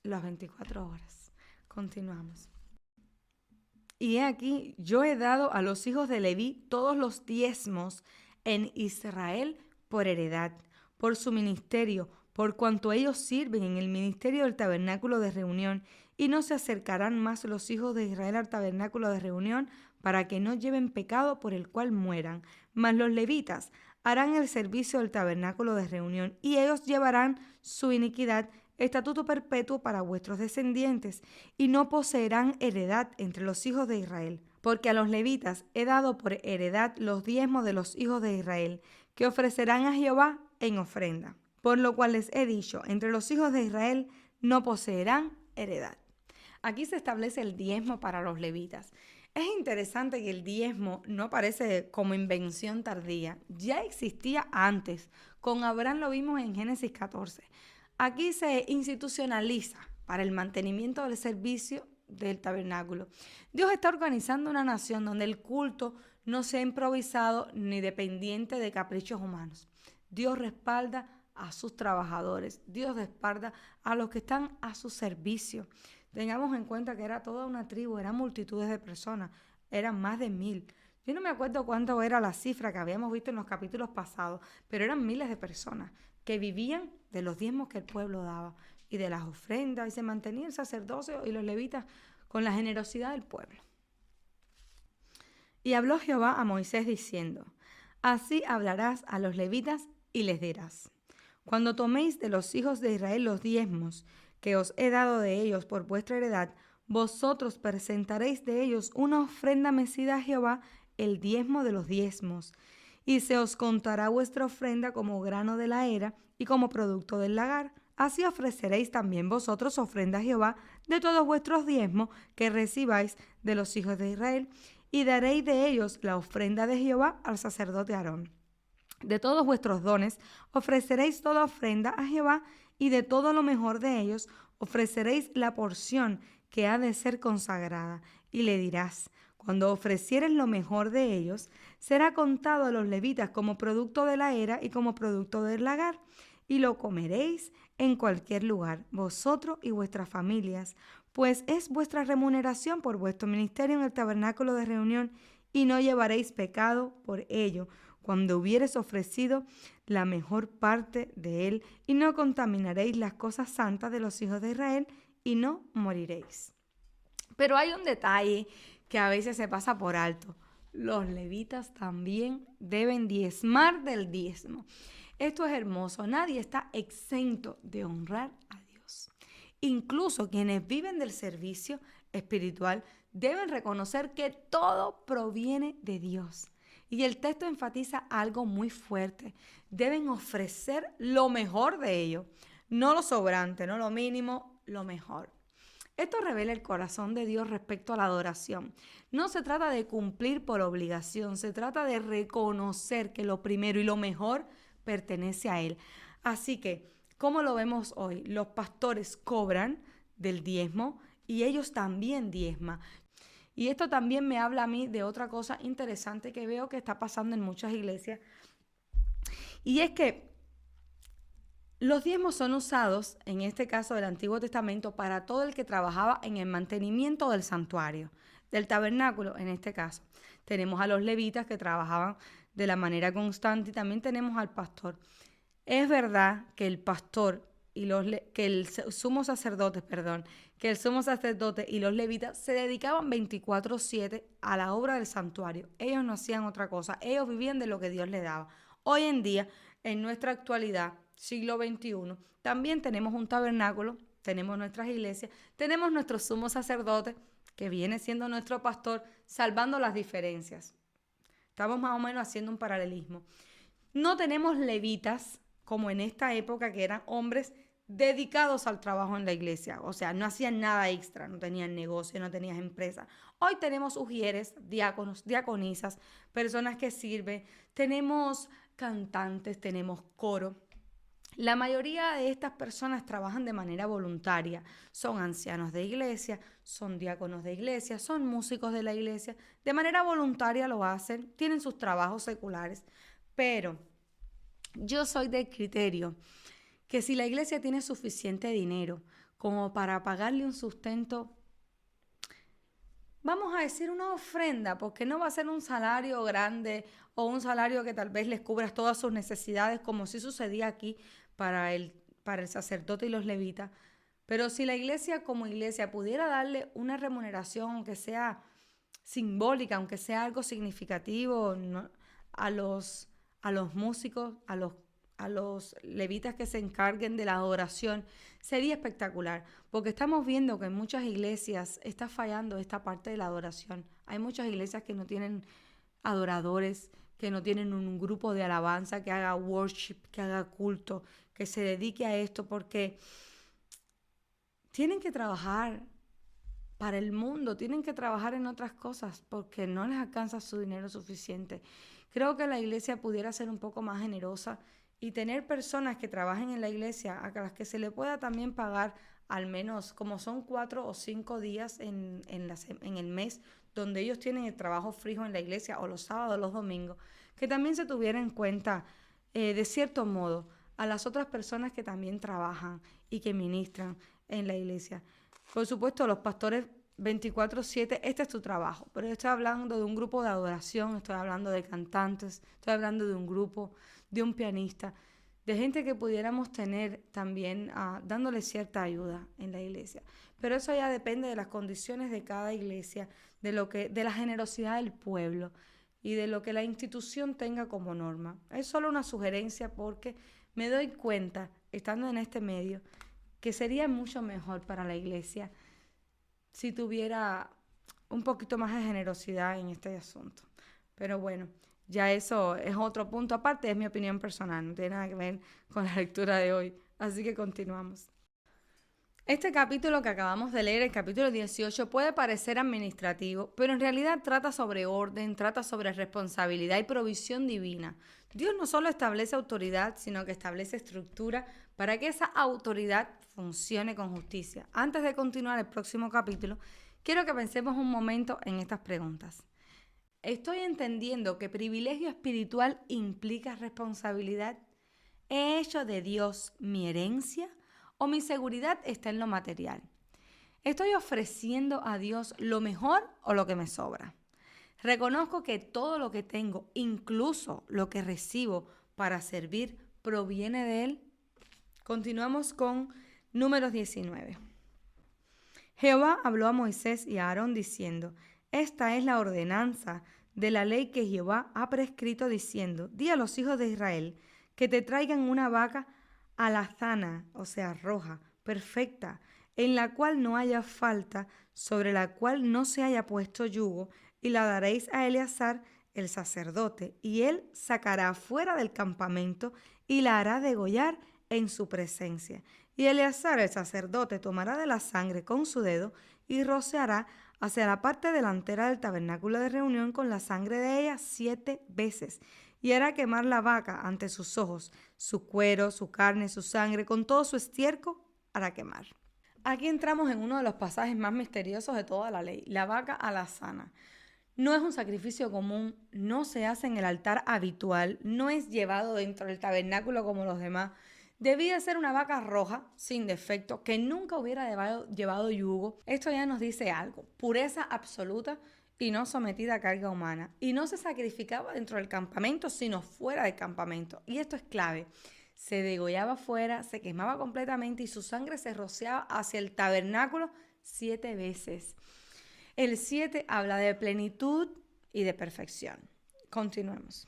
las 24 horas. Continuamos. Y he aquí, yo he dado a los hijos de Leví todos los diezmos en Israel por heredad, por su ministerio, por cuanto ellos sirven en el ministerio del tabernáculo de reunión, y no se acercarán más los hijos de Israel al tabernáculo de reunión para que no lleven pecado por el cual mueran. Mas los levitas harán el servicio del tabernáculo de reunión, y ellos llevarán su iniquidad, estatuto perpetuo para vuestros descendientes, y no poseerán heredad entre los hijos de Israel. Porque a los levitas he dado por heredad los diezmos de los hijos de Israel, que ofrecerán a Jehová en ofrenda. Por lo cual les he dicho, entre los hijos de Israel no poseerán heredad. Aquí se establece el diezmo para los levitas. Es interesante que el diezmo no aparece como invención tardía. Ya existía antes. Con Abraham lo vimos en Génesis 14. Aquí se institucionaliza para el mantenimiento del servicio del tabernáculo. Dios está organizando una nación donde el culto no sea improvisado ni dependiente de caprichos humanos. Dios respalda a sus trabajadores. Dios respalda a los que están a su servicio. Tengamos en cuenta que era toda una tribu, eran multitudes de personas, eran más de 1000. Yo no me acuerdo cuánto era la cifra que habíamos visto en los capítulos pasados, pero eran miles de personas que vivían de los diezmos que el pueblo daba y de las ofrendas, y se mantenía el sacerdocio y los levitas con la generosidad del pueblo. Y habló Jehová a Moisés diciendo, así hablarás a los levitas y les dirás, cuando toméis de los hijos de Israel los diezmos que os he dado de ellos por vuestra heredad, vosotros presentaréis de ellos una ofrenda mecida a Jehová, el diezmo de los diezmos, y se os contará vuestra ofrenda como grano de la era y como producto del lagar. Así ofreceréis también vosotros ofrenda a Jehová de todos vuestros diezmos que recibáis de los hijos de Israel, y daréis de ellos la ofrenda de Jehová al sacerdote Aarón. De todos vuestros dones ofreceréis toda ofrenda a Jehová, y de todo lo mejor de ellos ofreceréis la porción que ha de ser consagrada. Y le dirás, cuando ofrecieres lo mejor de ellos, será contado a los levitas como producto de la era y como producto del lagar, y lo comeréis en cualquier lugar, vosotros y vuestras familias, pues es vuestra remuneración por vuestro ministerio en el tabernáculo de reunión, y no llevaréis pecado por ello, cuando hubieres ofrecido la mejor parte de él, y no contaminaréis las cosas santas de los hijos de Israel, y no moriréis. Pero hay un detalle que a veces se pasa por alto. Los levitas también deben diezmar del diezmo. Esto es hermoso. Nadie está exento de honrar a Dios. Incluso quienes viven del servicio espiritual deben reconocer que todo proviene de Dios. Y el texto enfatiza algo muy fuerte. Deben ofrecer lo mejor de ello. No lo sobrante, no lo mínimo, lo mejor. Esto revela el corazón de Dios respecto a la adoración. No se trata de cumplir por obligación, se trata de reconocer que lo primero y lo mejor pertenece a Él. Así que, ¿cómo lo vemos hoy? Los pastores cobran del diezmo y ellos también diezman. Y esto también me habla a mí de otra cosa interesante que veo que está pasando en muchas iglesias. Y es que los diezmos son usados, en este caso del Antiguo Testamento, para todo el que trabajaba en el mantenimiento del santuario, del tabernáculo en este caso. Tenemos a los levitas que trabajaban de la manera constante y también tenemos al pastor. Es verdad que el pastor que el sumo sacerdote y los levitas se dedicaban 24/7 a la obra del santuario. Ellos no hacían otra cosa, ellos vivían de lo que Dios les daba. Hoy en día, en nuestra actualidad, siglo XXI, también tenemos un tabernáculo, tenemos nuestras iglesias, tenemos nuestro sumo sacerdote, que viene siendo nuestro pastor, salvando las diferencias. Estamos más o menos haciendo un paralelismo. No tenemos levitas, como en esta época, que eran hombres dedicados al trabajo en la iglesia. O sea, no hacían nada extra, no tenían negocio, no tenían empresa. Hoy tenemos ujieres, diáconos, diaconisas, personas que sirven, tenemos cantantes, tenemos coro. La mayoría de estas personas trabajan de manera voluntaria. Son ancianos de iglesia, son diáconos de iglesia, son músicos de la iglesia. De manera voluntaria lo hacen, tienen sus trabajos seculares. Pero yo soy del criterio que si la iglesia tiene suficiente dinero como para pagarle un sustento, vamos a decir una ofrenda, porque no va a ser un salario grande o un salario que tal vez les cubra todas sus necesidades, como sí sucedía aquí para el sacerdote y los levitas. Pero si la iglesia como iglesia pudiera darle una remuneración, aunque sea simbólica, aunque sea algo significativo, ¿no?, a los músicos, a los levitas que se encarguen de la adoración, sería espectacular, porque estamos viendo que en muchas iglesias está fallando esta parte de la adoración. Hay muchas iglesias que no tienen adoradores, que no tienen un grupo de alabanza que haga worship, que haga culto, que se dedique a esto, porque tienen que trabajar para el mundo, tienen que trabajar en otras cosas, porque no les alcanza su dinero suficiente. Creo que la iglesia pudiera ser un poco más generosa y tener personas que trabajen en la iglesia a las que se le pueda también pagar al menos, como son 4 o 5 días en el mes, donde ellos tienen el trabajo fijo en la iglesia, o los sábados o los domingos, que también se tuviera en cuenta, de cierto modo, a las otras personas que también trabajan y que ministran en la iglesia. Por supuesto, los pastores 24/7, este es tu trabajo, pero yo estoy hablando de un grupo de adoración, estoy hablando de cantantes, estoy hablando de un grupo, de un pianista, de gente que pudiéramos tener también dándole cierta ayuda en la iglesia. Pero eso ya depende de las condiciones de cada iglesia, de la generosidad del pueblo y de lo que la institución tenga como norma. Es solo una sugerencia, porque me doy cuenta, estando en este medio, que sería mucho mejor para la iglesia si tuviera un poquito más de generosidad en este asunto. Pero bueno, ya eso es otro punto aparte, es mi opinión personal, no tiene nada que ver con la lectura de hoy. Así que continuamos. Este capítulo que acabamos de leer, el capítulo 18, puede parecer administrativo, pero en realidad trata sobre orden, trata sobre responsabilidad y provisión divina. Dios no solo establece autoridad, sino que establece estructura para que esa autoridad funcione con justicia. Antes de continuar el próximo capítulo, quiero que pensemos un momento en estas preguntas. ¿Estoy entendiendo que privilegio espiritual implica responsabilidad? ¿He hecho de Dios mi herencia o mi seguridad está en lo material? ¿Estoy ofreciendo a Dios lo mejor o lo que me sobra? Reconozco que todo lo que tengo, incluso lo que recibo para servir, proviene de Él. Continuamos con Números 19. Jehová habló a Moisés y a Aarón diciendo: esta es la ordenanza de la ley que Jehová ha prescrito diciendo: di a los hijos de Israel que te traigan una vaca alazana, o sea, roja, perfecta, en la cual no haya falta, sobre la cual no se haya puesto yugo, y la daréis a Eleazar el sacerdote, y él sacará fuera del campamento y la hará degollar en su presencia. Y Eleazar el sacerdote tomará de la sangre con su dedo y rociará hacia la parte delantera del tabernáculo de reunión con la sangre de ella 7 veces, y hará quemar la vaca ante sus ojos, su cuero, su carne, su sangre, con todo su estiércol hará quemar. Aquí entramos en uno de los pasajes más misteriosos de toda la ley, la vaca alazana. No es un sacrificio común, no se hace en el altar habitual, no es llevado dentro del tabernáculo como los demás. Debía ser una vaca roja, sin defecto, que nunca hubiera llevado yugo. Esto ya nos dice algo, pureza absoluta y no sometida a carga humana. Y no se sacrificaba dentro del campamento, sino fuera del campamento. Y esto es clave. Se degollaba fuera, se quemaba completamente y su sangre se rociaba hacia el tabernáculo 7 veces. El 7 habla de plenitud y de perfección. Continuemos.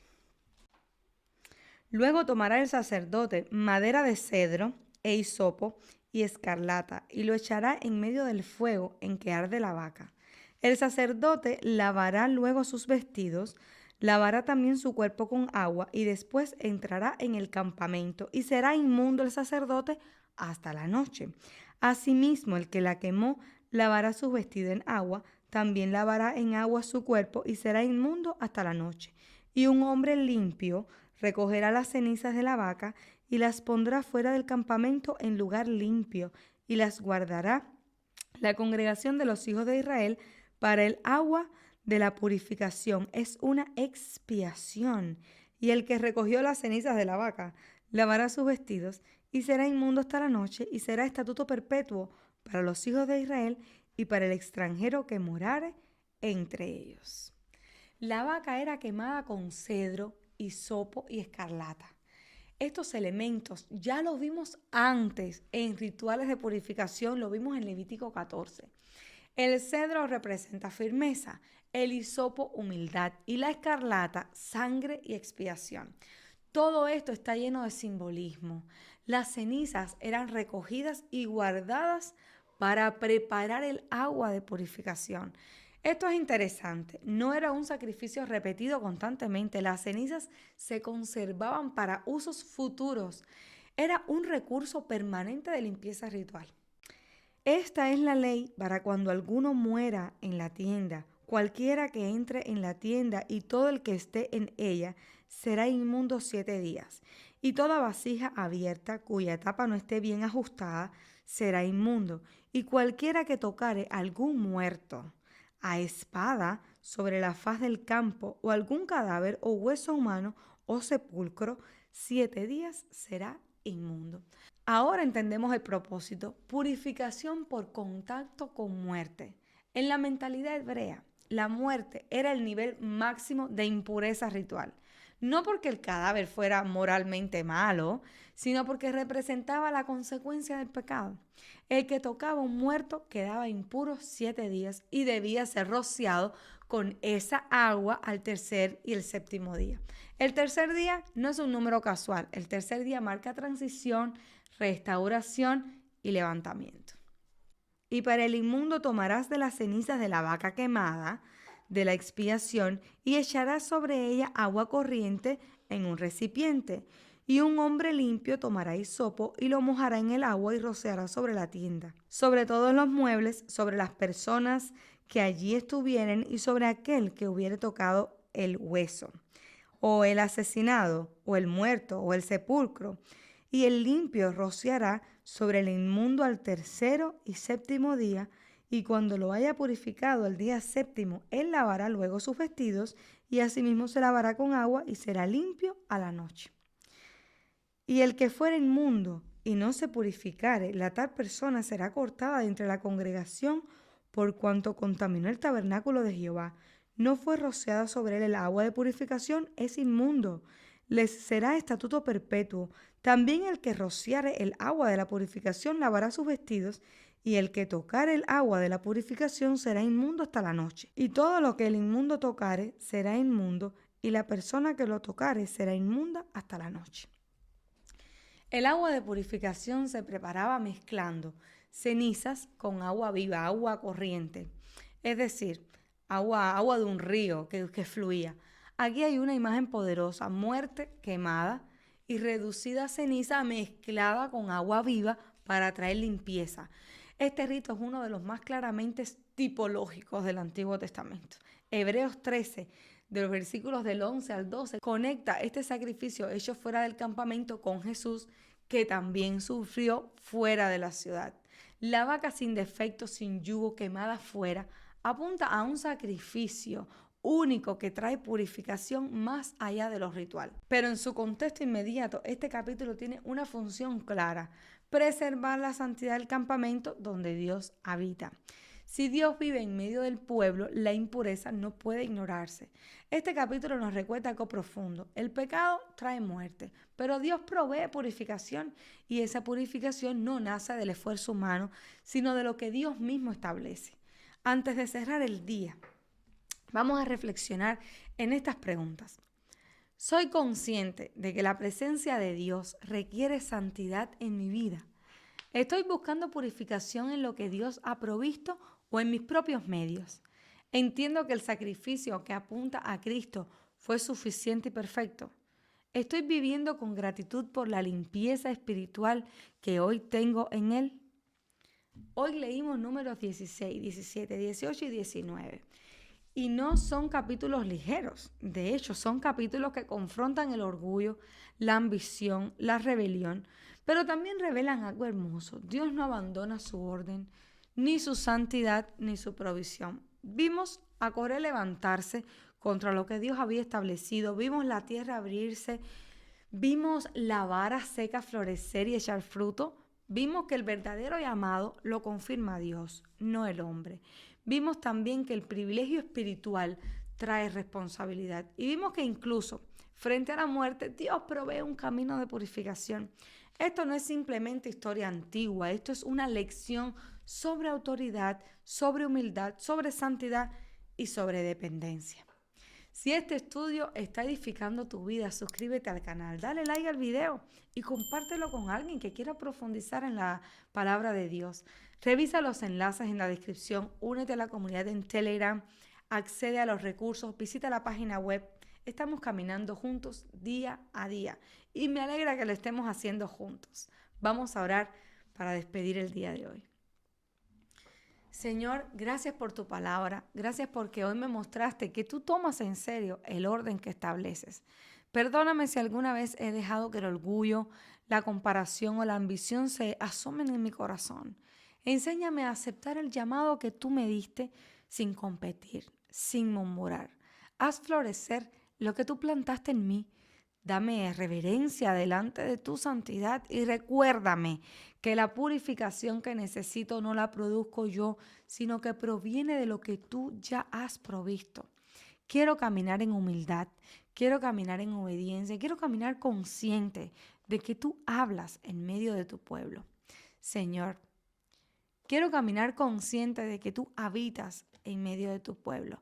Luego tomará el sacerdote madera de cedro e hisopo y escarlata y lo echará en medio del fuego en que arde la vaca. El sacerdote lavará luego sus vestidos, lavará también su cuerpo con agua y después entrará en el campamento y será inmundo el sacerdote hasta la noche. Asimismo, el que la quemó lavará su vestido en agua, también lavará en agua su cuerpo y será inmundo hasta la noche. Y un hombre limpio recogerá las cenizas de la vaca y las pondrá fuera del campamento en lugar limpio y las guardará la congregación de los hijos de Israel para el agua de la purificación. Es una expiación. Y el que recogió las cenizas de la vaca lavará sus vestidos y será inmundo hasta la noche y será estatuto perpetuo para los hijos de Israel y para el extranjero que morare entre ellos. La vaca era quemada con cedro, hisopo y escarlata. Estos elementos ya los vimos antes en rituales de purificación, lo vimos en Levítico 14. El cedro representa firmeza, el hisopo humildad y la escarlata sangre y expiación. Todo esto está lleno de simbolismo. Las cenizas eran recogidas y guardadas para preparar el agua de purificación. Esto es interesante, no era un sacrificio repetido constantemente, las cenizas se conservaban para usos futuros, era un recurso permanente de limpieza ritual. Esta es la ley para cuando alguno muera en la tienda, cualquiera que entre en la tienda y todo el que esté en ella será inmundo 7 días, y toda vasija abierta cuya tapa no esté bien ajustada será inmundo, y cualquiera que tocare algún muerto a espada sobre la faz del campo o algún cadáver o hueso humano o sepulcro, 7 días será inmundo. Ahora entendemos el propósito, purificación por contacto con muerte. En la mentalidad hebrea, la muerte era el nivel máximo de impureza ritual. No porque el cadáver fuera moralmente malo, sino porque representaba la consecuencia del pecado. El que tocaba un muerto quedaba impuro 7 días y debía ser rociado con esa agua al tercer y el séptimo día. El tercer día no es un número casual. El tercer día marca transición, restauración y levantamiento. Y para el inmundo tomarás de las cenizas de la vaca quemada, de la expiación, y echarás sobre ella agua corriente en un recipiente. Y un hombre limpio tomará hisopo y lo mojará en el agua y rociará sobre la tienda, sobre todos los muebles, sobre las personas que allí estuvieren y sobre aquel que hubiere tocado el hueso, o el asesinado, o el muerto, o el sepulcro. Y el limpio rociará sobre el inmundo al tercero y séptimo día, y cuando lo haya purificado el día séptimo, él lavará luego sus vestidos, y asimismo se lavará con agua y será limpio a la noche. Y el que fuere inmundo y no se purificare, la tal persona será cortada de entre la congregación por cuanto contaminó el tabernáculo de Jehová. No fue rociada sobre él el agua de purificación, es inmundo. Les será estatuto perpetuo. También el que rociare el agua de la purificación lavará sus vestidos, y el que tocare el agua de la purificación será inmundo hasta la noche. Y todo lo que el inmundo tocare será inmundo, y la persona que lo tocare será inmunda hasta la noche. El agua de purificación se preparaba mezclando cenizas con agua viva, agua corriente, es decir, agua de un río que fluía. Aquí hay una imagen poderosa: muerte quemada y reducida a ceniza mezclada con agua viva para traer limpieza. Este rito es uno de los más claramente tipológicos del Antiguo Testamento. Hebreos 13, de los versículos del 11 al 12, conecta este sacrificio hecho fuera del campamento con Jesús, que también sufrió fuera de la ciudad. La vaca sin defecto, sin yugo, quemada fuera, apunta a un sacrificio único que trae purificación más allá de lo ritual. Pero en su contexto inmediato, este capítulo tiene una función clara: preservar la santidad del campamento donde Dios habita. Si Dios vive en medio del pueblo, la impureza no puede ignorarse. Este capítulo nos recuerda algo profundo: el pecado trae muerte, pero Dios provee purificación, y esa purificación no nace del esfuerzo humano, sino de lo que Dios mismo establece. Antes de cerrar el día, vamos a reflexionar en estas preguntas. ¿Soy consciente de que la presencia de Dios requiere santidad en mi vida? ¿Estoy buscando purificación en lo que Dios ha provisto o en mis propios medios? ¿Entiendo que el sacrificio que apunta a Cristo fue suficiente y perfecto? ¿Estoy viviendo con gratitud por la limpieza espiritual que hoy tengo en Él? Hoy leímos números 16, 17, 18 y 19. Y no son capítulos ligeros. De hecho, son capítulos que confrontan el orgullo, la ambición, la rebelión, pero también revelan algo hermoso. Dios no abandona su orden, ni su santidad, ni su provisión. Vimos a Coré levantarse contra lo que Dios había establecido. Vimos la tierra abrirse. Vimos la vara seca florecer y echar fruto. Vimos que el verdadero llamado lo confirma Dios, no el hombre. Vimos también que el privilegio espiritual trae responsabilidad. Y vimos que incluso frente a la muerte, Dios provee un camino de purificación. Esto no es simplemente historia antigua, esto es una lección sobre autoridad, sobre humildad, sobre santidad y sobre dependencia. Si este estudio está edificando tu vida, suscríbete al canal, dale like al video y compártelo con alguien que quiera profundizar en la palabra de Dios. Revisa los enlaces en la descripción, únete a la comunidad en Telegram, accede a los recursos, visita la página web. Estamos caminando juntos día a día y me alegra que lo estemos haciendo juntos. Vamos a orar para despedir el día de hoy. Señor, gracias por tu palabra, gracias porque hoy me mostraste que tú tomas en serio el orden que estableces. Perdóname si alguna vez he dejado que el orgullo, la comparación o la ambición se asomen en mi corazón. Enséñame a aceptar el llamado que tú me diste sin competir, sin murmurar. Haz florecer lo que tú plantaste en mí. Dame reverencia delante de tu santidad y recuérdame que la purificación que necesito no la produzco yo, sino que proviene de lo que tú ya has provisto. Quiero caminar en humildad, quiero caminar en obediencia, quiero caminar consciente de que tú hablas en medio de tu pueblo. Señor, quiero caminar consciente de que tú habitas en medio de tu pueblo.